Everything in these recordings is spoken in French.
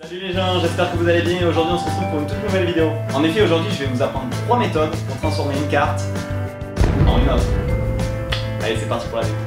Salut les gens, j'espère que vous allez bien et aujourd'hui on se retrouve pour une toute nouvelle vidéo. En effet, aujourd'hui je vais vous apprendre 3 méthodes pour transformer une carte en une autre. Allez, c'est parti pour la vidéo.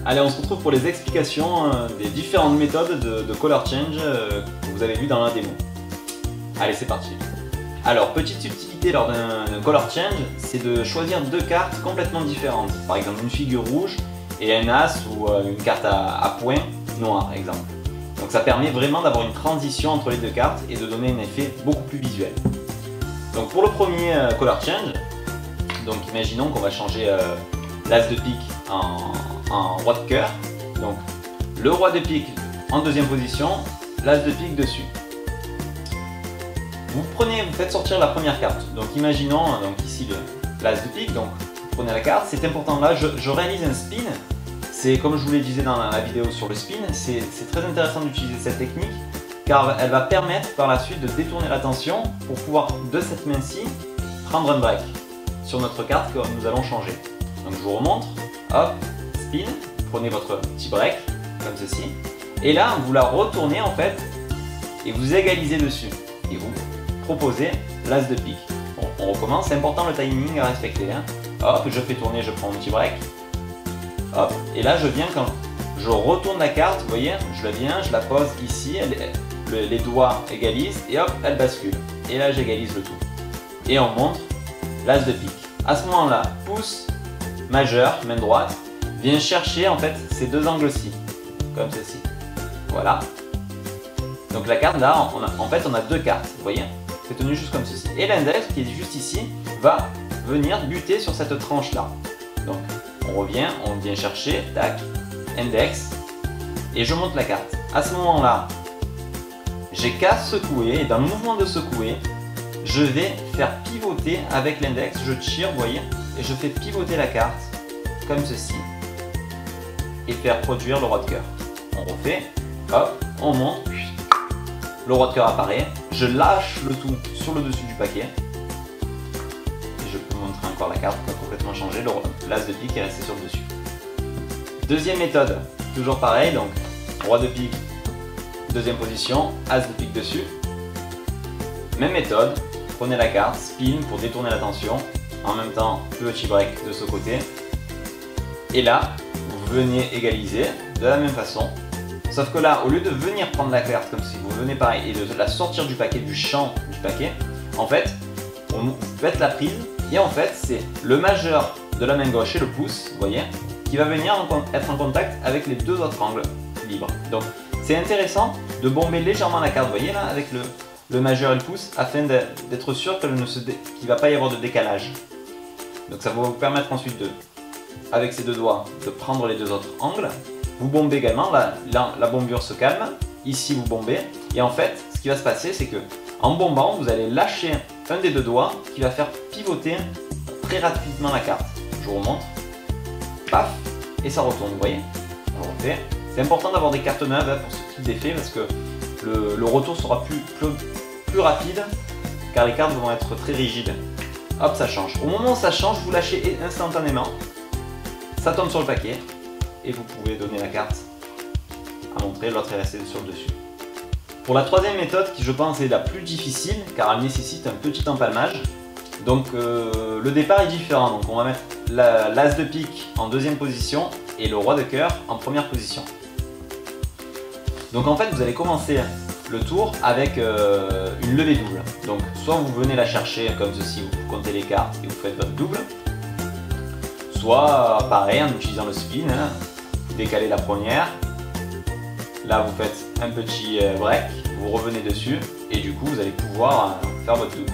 Allez, on se retrouve pour les explications des différentes méthodes de color change que vous avez vues dans la démo. Allez, c'est parti. Alors, petite subtilité lors d'un color change, c'est de choisir deux cartes complètement différentes. Par exemple, une figure rouge et un as ou une carte à points noir, exemple. Donc ça permet vraiment d'avoir une transition entre les deux cartes et de donner un effet beaucoup plus visuel. Donc pour le premier color change, donc imaginons qu'on va changer l'as de pique en roi de cœur. Donc le roi de pique en deuxième position, l'as de pique dessus. Vous faites sortir la première carte. Donc imaginons donc ici l'as de pique. Donc vous prenez la carte. C'est important là. Je réalise un spin. C'est comme je vous le disais dans la vidéo sur le spin. C'est très intéressant d'utiliser cette technique car elle va permettre par la suite de détourner l'attention pour pouvoir de cette main-ci prendre un break sur notre carte que nous allons changer. Donc je vous remontre. Hop. Spin, prenez votre petit break comme ceci et là vous la retournez en fait et vous égalisez dessus et vous proposez l'as de pique. Bon, on recommence, c'est important le timing à respecter hein. Hop, je fais tourner, je prends mon petit break, hop, et là je viens quand je retourne la carte, vous voyez, je la pose ici, les doigts égalisent et hop, elle bascule et là j'égalise le tout et on montre l'as de pique. À ce moment là, pouce majeur, main droite, vient chercher en fait ces deux angles-ci, comme ceci. Voilà. Donc la carte là, en fait on a deux cartes, vous voyez, c'est tenu juste comme ceci. Et l'index qui est juste ici va venir buter sur cette tranche-là. Donc on revient, on vient chercher, tac, index, et je monte la carte. À ce moment-là, j'ai qu'à secouer, et dans le mouvement de secouer, je vais faire pivoter avec l'index, je tire, vous voyez, et je fais pivoter la carte, comme ceci. Et faire produire le roi de cœur. On refait, hop, on monte, le roi de cœur apparaît, je lâche le tout sur le dessus du paquet et je peux montrer encore la carte qui a complètement changé, l'as de pique est resté sur le dessus. Deuxième méthode, toujours pareil, donc roi de pique, deuxième position, as de pique dessus. Même méthode, prenez la carte, spin pour détourner l'attention, en même temps petit break de ce côté et là vous venez égaliser de la même façon, sauf que là au lieu de venir prendre la carte comme si vous venez pareil et de la sortir du paquet, du champ du paquet, en fait vous faites la prise et en fait c'est le majeur de la main gauche et le pouce, vous voyez, qui va venir être en contact avec les deux autres angles libres. Donc c'est intéressant de bomber légèrement la carte, vous voyez là, avec le majeur et le pouce afin d'être sûr qu'il ne va pas y avoir de décalage. Donc ça va vous permettre ensuite avec ces deux doigts de prendre les deux autres angles. Vous bombez également, la bombure se calme, ici vous bombez et en fait ce qui va se passer c'est que en bombant vous allez lâcher un des deux doigts qui va faire pivoter très rapidement la carte. Je vous remontre, paf, et ça retourne, vous voyez, on refait. C'est important d'avoir des cartes neuves hein, pour ce type d'effet parce que le retour sera plus rapide car les cartes vont être très rigides. Hop, ça change. Au moment où ça change, vous lâchez instantanément. Ça tombe sur le paquet et vous pouvez donner la carte à montrer, l'autre est resté sur le dessus. Pour la troisième méthode qui je pense est la plus difficile car elle nécessite un petit empalmage. Donc le départ est différent, donc on va mettre l'as de pique en deuxième position et le roi de cœur en première position. Donc en fait vous allez commencer le tour avec une levée double. Donc soit vous venez la chercher comme ceci, vous comptez les cartes et vous faites votre double. Soit pareil en utilisant le spin, hein, vous décalez la première, là vous faites un petit break, vous revenez dessus et du coup vous allez pouvoir faire votre double.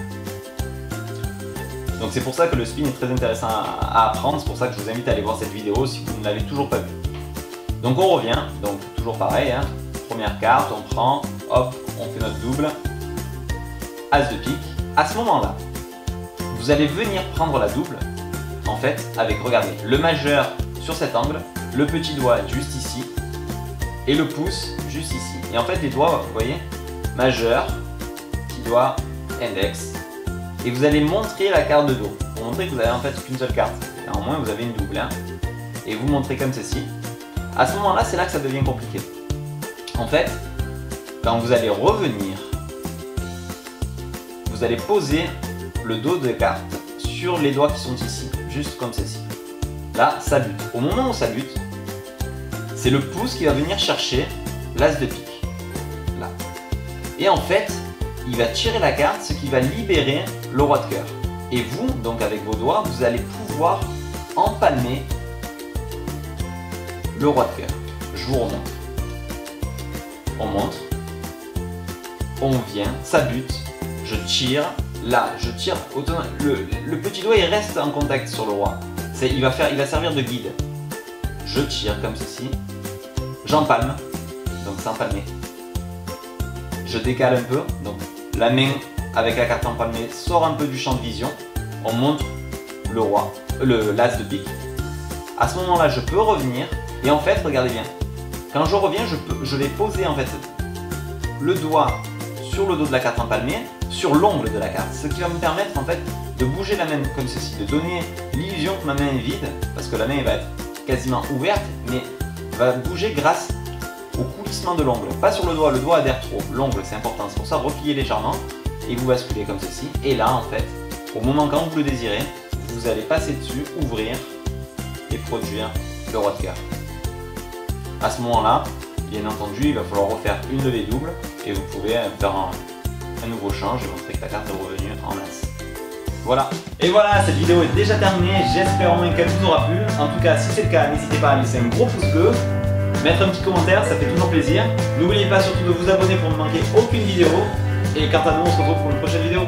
Donc c'est pour ça que le spin est très intéressant à apprendre, c'est pour ça que je vous invite à aller voir cette vidéo si vous ne l'avez toujours pas vue. Donc on revient, donc toujours pareil, hein, première carte, on prend, hop, on fait notre double, As de pique. À ce moment-là, vous allez venir prendre la double, en fait, avec, regardez, le majeur sur cet angle, le petit doigt juste ici, et le pouce juste ici. Et en fait, les doigts, vous voyez, majeur, petit doigt, index, et vous allez montrer la carte de dos, pour montrer que vous avez en fait qu'une seule carte. Et en moins, vous avez une double, hein, et vous montrez comme ceci. À ce moment-là, c'est là que ça devient compliqué. En fait, quand vous allez revenir, vous allez poser le dos de carte sur les doigts qui sont ici, juste comme ceci. Là, ça bute. Au moment où ça bute, c'est le pouce qui va venir chercher l'as de pique. Là. Et en fait, il va tirer la carte, ce qui va libérer le roi de cœur. Et vous, donc avec vos doigts, vous allez pouvoir empalmer le roi de cœur. Je vous remonte. On montre. On vient, ça bute. Je tire. Là, je tire. Le petit doigt, il reste en contact sur le roi. Il va servir de guide. Je tire comme ceci. J'empalme. Donc c'est empalmé. Je décale un peu. Donc la main avec la carte empalmée sort un peu du champ de vision. On montre le roi, l'as de pique. À ce moment-là, je peux revenir. Et en fait, regardez bien. Quand je reviens, je vais poser en fait le doigt sur le dos de la carte empalmée, sur l'ongle de la carte, ce qui va me permettre en fait de bouger la main comme ceci, de donner l'illusion que ma main est vide, parce que la main va être quasiment ouverte, mais va bouger grâce au coulissement de l'ongle, pas sur le doigt adhère trop, l'ongle c'est important, c'est pour ça repliez légèrement et vous basculez comme ceci, et là en fait, au moment quand vous le désirez, vous allez passer dessus, ouvrir et produire le roi de cœur. À ce moment-là, bien entendu, il va falloir refaire une levée double et vous pouvez faire un nouveau change et montrer que la carte est revenue en as. Voilà. Et voilà, cette vidéo est déjà terminée. J'espère au moins qu'elle vous aura plu. En tout cas, si c'est le cas, n'hésitez pas à laisser un gros pouce bleu, mettre un petit commentaire, ça fait toujours plaisir. N'oubliez pas surtout de vous abonner pour ne manquer aucune vidéo. Et quant à nous, on se retrouve pour une prochaine vidéo.